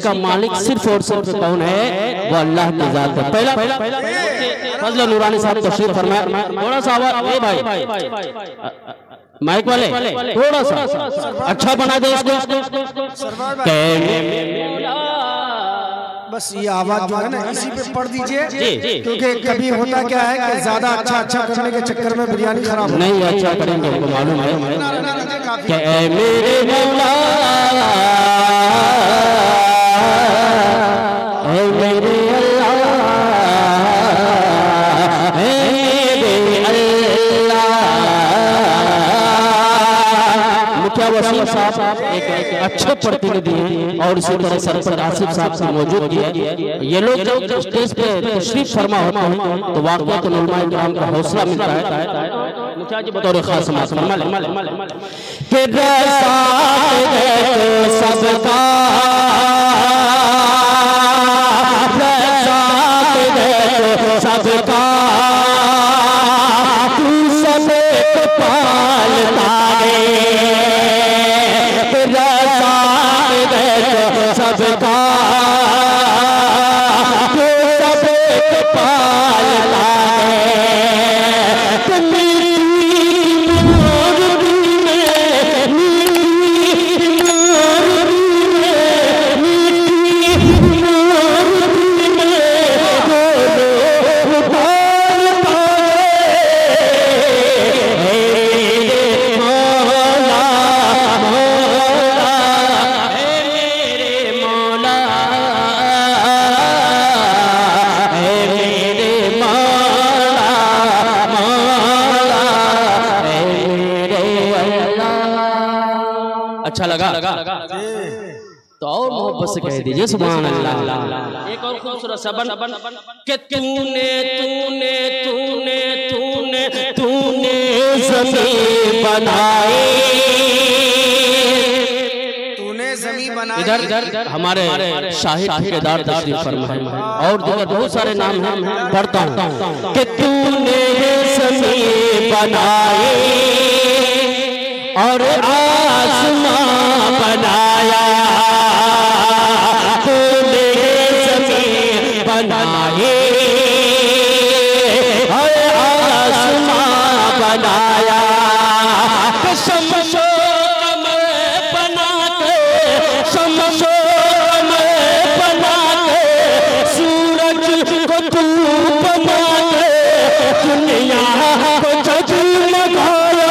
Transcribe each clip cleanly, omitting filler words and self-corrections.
का मालिक सिर्फ और सिर्फ कौन है? वो अल्लाह की जात है। पहला फजल नूरानी साहब तशरीफ फरमाया। थोड़ा सा आवाज भाई माइक वाले थोड़ा सा अच्छा बना दे इसको। बस ये आवाज जो है ना इसी पे पढ़ दीजिए, क्योंकि कभी होता क्या है कि ज्यादा अच्छा करने के चक्कर में बिरयानी खराब नहीं। अच्छा करेंगे हमको मालूम है कि ऐ मेरे मौला वसीम साहब एक अच्छे प्रतिनिधि हैं और इसी तरह सरपंच आसिफ साहब से मौजूद है। ये लोग जब स्टेज पे तशरीफ फरमा होते हैं तो वाक़ई उलमाए किराम का हौसला मिलता है। मुखिया जी बतौर खास फरमा ले कि सबका सबका तू सब पालता है सबका तो सब पालता है। अच्छा लगा तो और मोहब्बत से कह दीजिए सुभान अल्लाह। एक और खूबसूरत सबन कि तूने तूने तूने तूने तूने ज़मीन बनाई, तूने ज़मीन बनाई। इधर हमारे शाहिद ठेकेदार तशरीफ फरमाए और जगह बहुत सारे नाम हैं पढ़ता हूँ कि तूने ज़मीन बनाई और आसमां बनाया, तूने ज़मीन बनाई और आसमां बनाया। शमशो कमर बना के, शमशो कमर बना के, सूरज को तू बना के दुनिया को जगमगाया।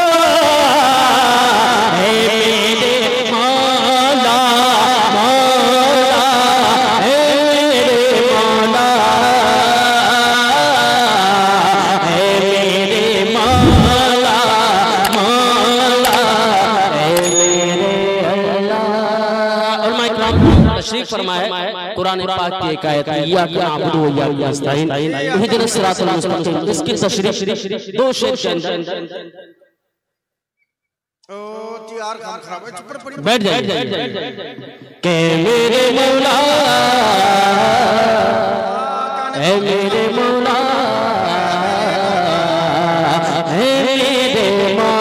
कुरान पाक की एक आयत इय्याका नअबुदु व इय्याका नस्तईन इहदिनस सिरातल मुस्तकीम, इसकी तशरीह दो शेर के अंदर बैठ जाइए के मेरे मौला ऐ मेरे मौला ऐ मेरे मौला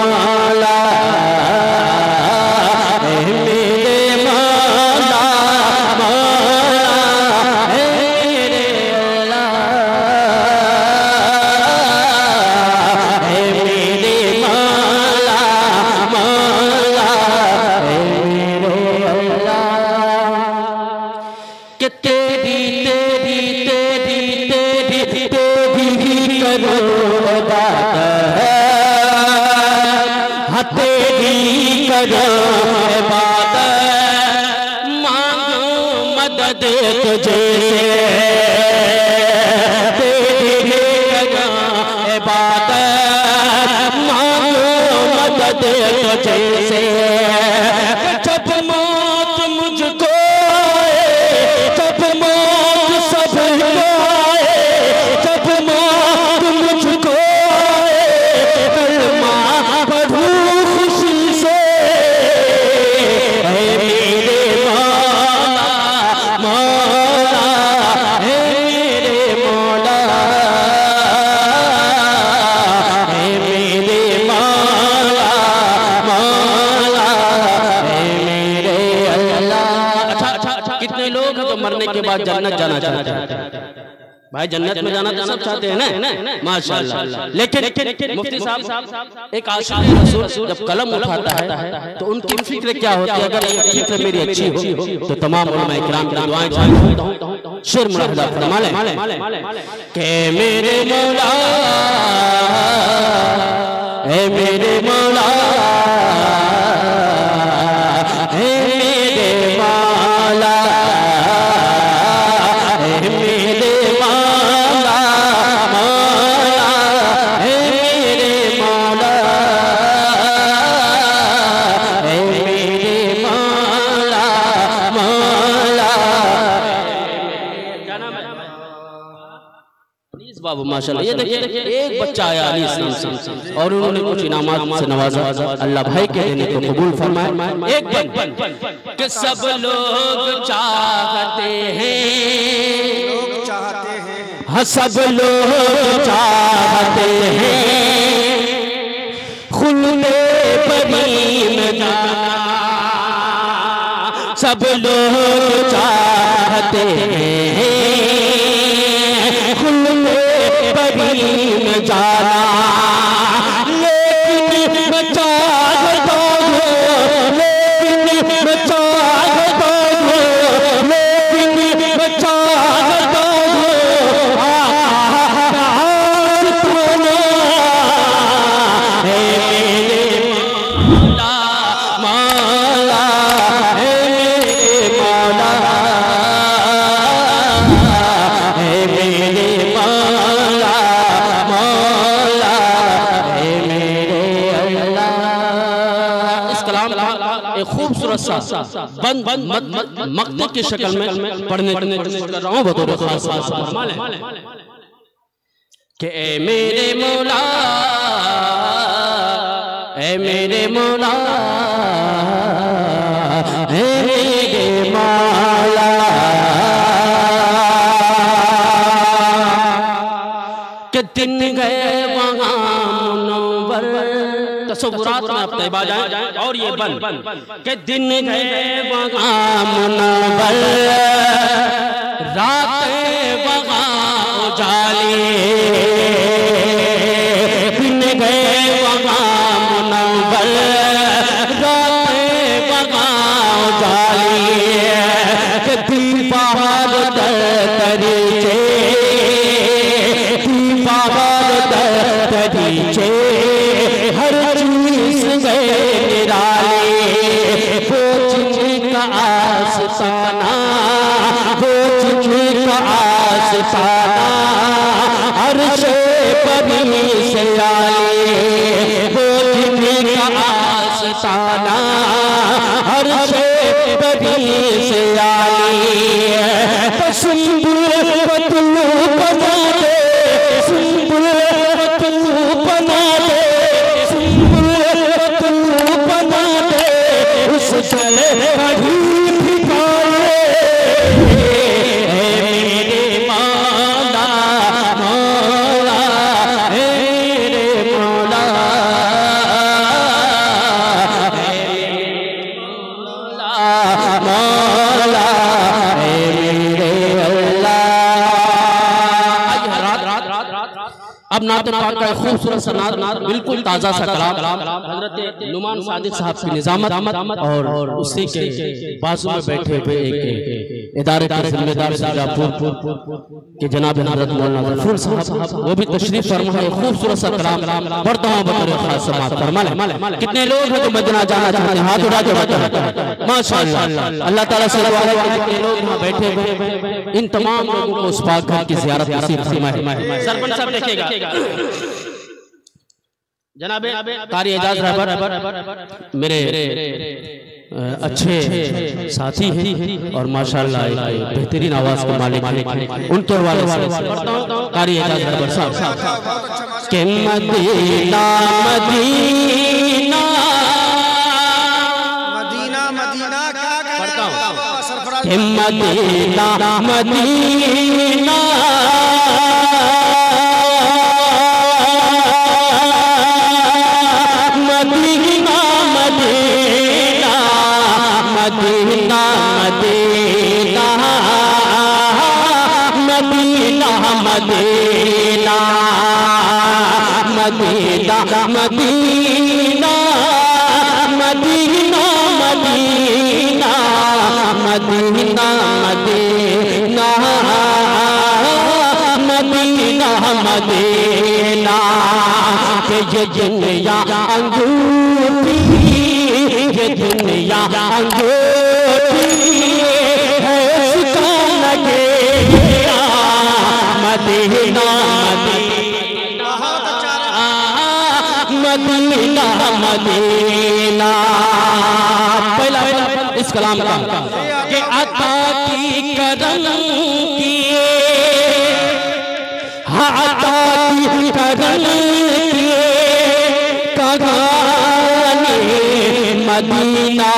दे तुझसे, जब मौत मुझको आए, जब मौत सबको आए, जब मौत मुझको आए, कलमा पढ़ूं खुशी से, ऐ मेरे मौला मौला, ऐ मेरे मौला, ऐ मेरे मौला मौला, ऐ मेरे अल्लाह। अच्छा, कितने लोग हैं जो मरने के बाद जन्नत जाना चाहते हैं? भाई जन्नत में जाना सब चाहते हैं ना, माशाअल्लाह। लेकिन मुफ्ती साहब एक आशिक़ रसूल जब कलम उठाता है तो उनकी फिक्र क्या होती है? अगर ये फिक्र मेरी अच्छी हो तो तमाम उलमा इकराम की दुआएं चाहता हूं। शेर मुलाहिज़ा फरमा लें कि मेरे मौला, ऐ मेरे मौला, ऐ मेरे मौला, ऐ मेरे मौला मौला, ऐ मेरे मौला, ऐ मेरे मौला मौला। क्या नाम है? बाबू माशाल्लाह। ये देखिए एक बच्चा आया अली इस्लाम से और उन्होंने कुछ इनामात से नवाजा। अल्लाह भाई के देने को कबूल फरमाए। एक बन कि सब लोग चाहते हैं, हाँ सब लोग चाहते हैं खुल्दे बरी में जाना, सब लोग चाहते हैं खुल्दे बरी में जाना, लेकिन मैं चाहता हूँ, लेकिन मैं चाहता हूँ, लेकिन मैं चाहता हूँ आसमाना, है मेरे मौला मौला, है मेरे मौला, है मेरे मौला मौला, है मेरे अल्लाह। इस कलाम एक खूबसूरत सा बंद मक्ते की शक्ल में पढ़ने कर रहा हूँ बतौर खास कि ए मेरे मौला, ए मेरे मौला, ए मेरे मौला, कि दिन गए वहाँ मुनव्वर, तसव्वुरात में अपने बाजाएं और ये बन कि दिन गए वहाँ मुनव्वर, रातें वहाँ उजाली, दिन गए वहाँ मुनव्वर, रातें वहाँ उजाली, कि दीवार दरीचे, दीवार दरीचे, हर चीज गए निराली, वो जिनका आस्ताना, वो जिनका आस्ताना, अर्शे बरी से आली, वो जिनका आस्ताना, अर्शे बरी से आली, तो सुंबुल पतलू बना दे, सुंबुल पतलू बना दे, सुंबुल पतलू बना दे, उस जले कभी भी पाए, है मेरे मौला मौला, है मेरे मौला, है मेरे मौला मौला, है मेरे अल्लाह। अब नाते पाक का खूबसूरत सा नात, बिल्कुल ताज़ा सा कलाम हज़रत नुमान सादिक साहब की निज़ामत और उसी के बाजू में बैठे हुए एक इदारे के जिम्मेदार शाहजहांपुर के जनाब हज़रत मौलाना गफूर साहब, वो भी तशरीफ फरमा है। खूबसूरत सा कलाम पढ़ता हूँ बतौर खास समाअत फरमा लें। कितने लोग हैं जो मदीना जाना चाहते हैं? हाथ उठा के बताएं। माशाअल्लाह। अल्लाह ताला से दुआ है कि जितने लोग यहाँ बैठे हुए इन तमाम लोगों को उस पाक घर की ज़ियारत नसीब फरमाए। सरपंच साहब देखिएगा जनाब कारी एजाज रहबर मेरे अच्छे साथी हैं और माशाल्लाह बेहतरीन आवाज के मालिक हैं। उनके हवाले से पढ़ता हूं कारी एजाज रहबर साहब के मदीना मदीना मदीना मदीना क्या पढ़ता हूं के Medina Medina Medina Medina Medina Medina Medina Medina Medina Medina Medina Medina Medina के ये दुनिया अंगूठी ये दुनिया अंगूठी है उसका लगे मदीना मदीना मदीना पहला इस कलाम का कि अता की करम किए हाँ अता की करम किए कगाने मदीना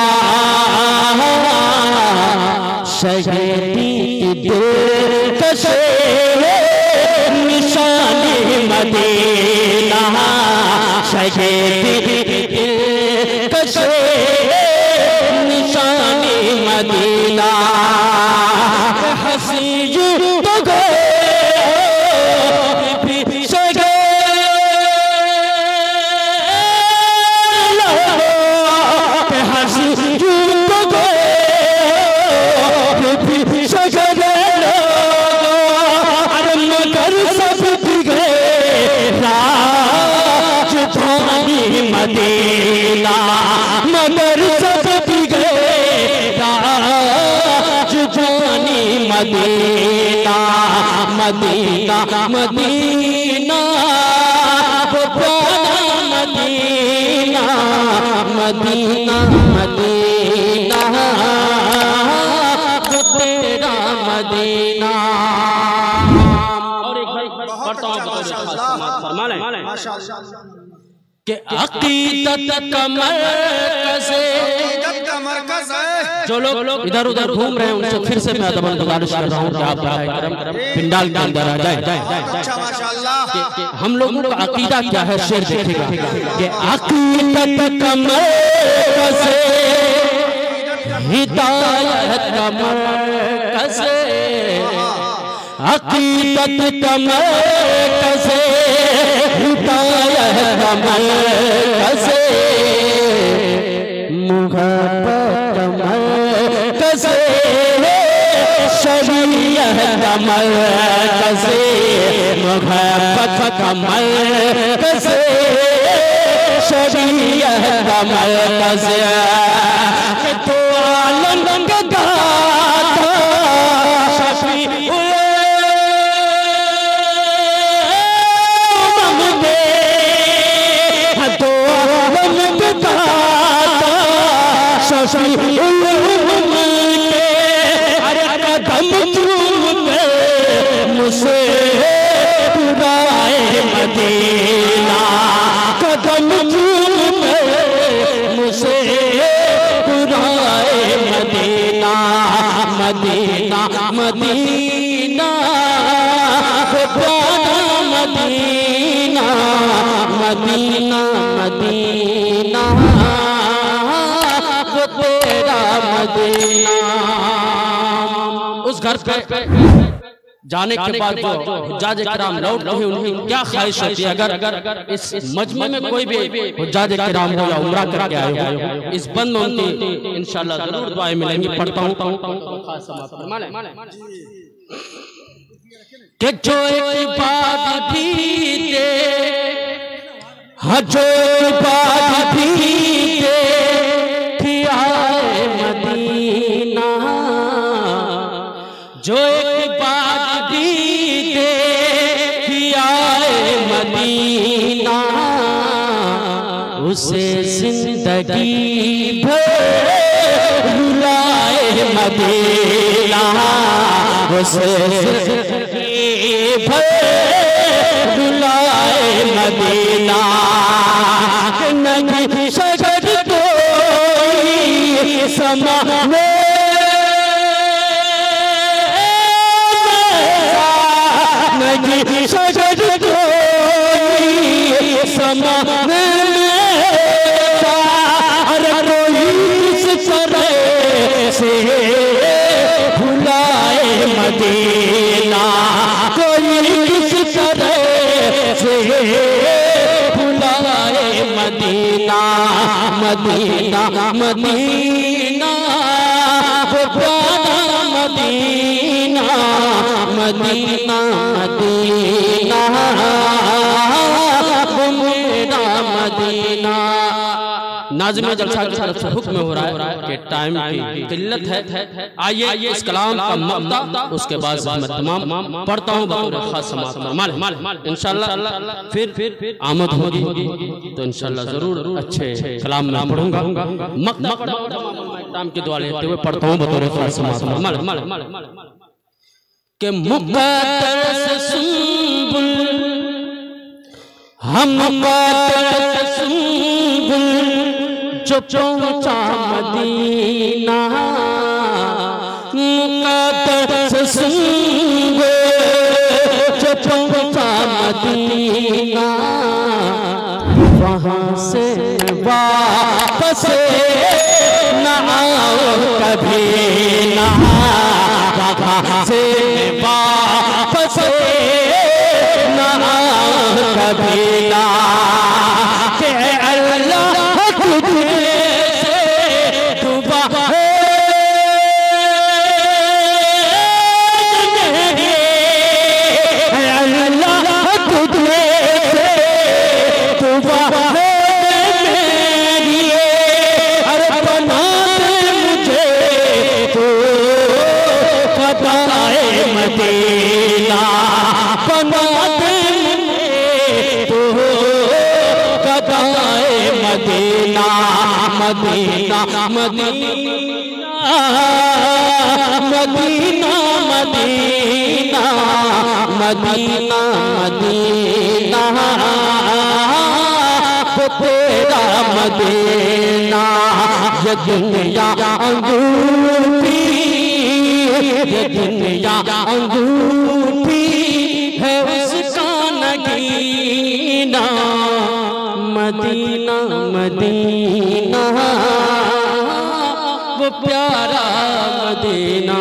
शहीदी दिल कशे निशाने मदीना शहीदी दिल कशे निशाने मदीना हसी तो गए मदीना मगर सब गए राजधानी Medina Medina Medina Medina Medina Medina तेरा मदीना। और एक भाई पढ़ता हूँ कि अकीदत का मरकज़ है। जो लोग इधर उधर घूम रहे हैं उनसे फिर से मैं अदबन गुजारिश कर रहा हूँ कि आप पिंडाल के अंदर आ जाए। हम लोगों का अकीदा क्या है शेर देखिएगा कि अकीदत का मरकज़ हिदायत का मरकज़ अकीदत का मरकज़ हिदायत का मरकज़ मुहब्बत का मरकज़ शरीयत का मरकज़ मुहब्बत का मरकज़ शरीयत का मरकज़ तो आलम का दाता शफी मुझसे मदीना कदम मुझसे Medina Medina Medina Medina Medina Medina तेरा मदीना। उस घर पे जाने के बाद जो हुज्जाज किराम लौट रहे उनकी क्या ख्वाहिश होती है अगर इस मजमे में कोई भी हुज्जाज किराम हो या उम्रा करके आए हो इस बंद में उनकी इंशाअल्लाह जरूर दुआएं मिलेंगी। पढ़ता हूँ कि जो एक बात भी दे जो बात भी दे मदीना जो एक बात भी दे मदीना उसे जिंदगी भर रुलाए मदीना, उसे जिंदगी भर रुलाए मदीना। नहीं शजर कोई समा नहीं शजर कोई समा मदीना, कोई किस तरह से भुलाए मदीना। मदीना मदीना वो प्यारा मदीना, मदीना मदीना वो मेरा मदीना। नाज़िम जलसा की तरफ से हुक्म हो रहा है कि टाइम की किल्लत है। आइए इस कलाम का मब्दा उसके बाद मैं तमाम पढ़ता हूँ बतौर खास समाअत फरमाएं। इंशाअल्लाह फिर आमद होगी तो इंशाअल्लाह जरूर अच्छे कलाम में पढ़ूंगा। टाइम की दुआ लेते हुए पढ़ता हूँ बतौर खास समाअत फरमाएं कि मुक़द्दर से सुंबुल हम जो पहुंचा मदीना, मुक़द्दर से सुंबुल जो पहुंचा मदीना। वहाँ से वापस न आओ कभी ना, वहाँ से वापस न आओ कभी ना। मदीना बना दे तो गदाए Medina, Medina Medina Medina Medina Medina Medina वो तेरा मदीना। ये दुनिया अंगूठी, ये दुनिया अंगूठी है उसका नगीना। मदीना मदीना वो प्यारा मदीना।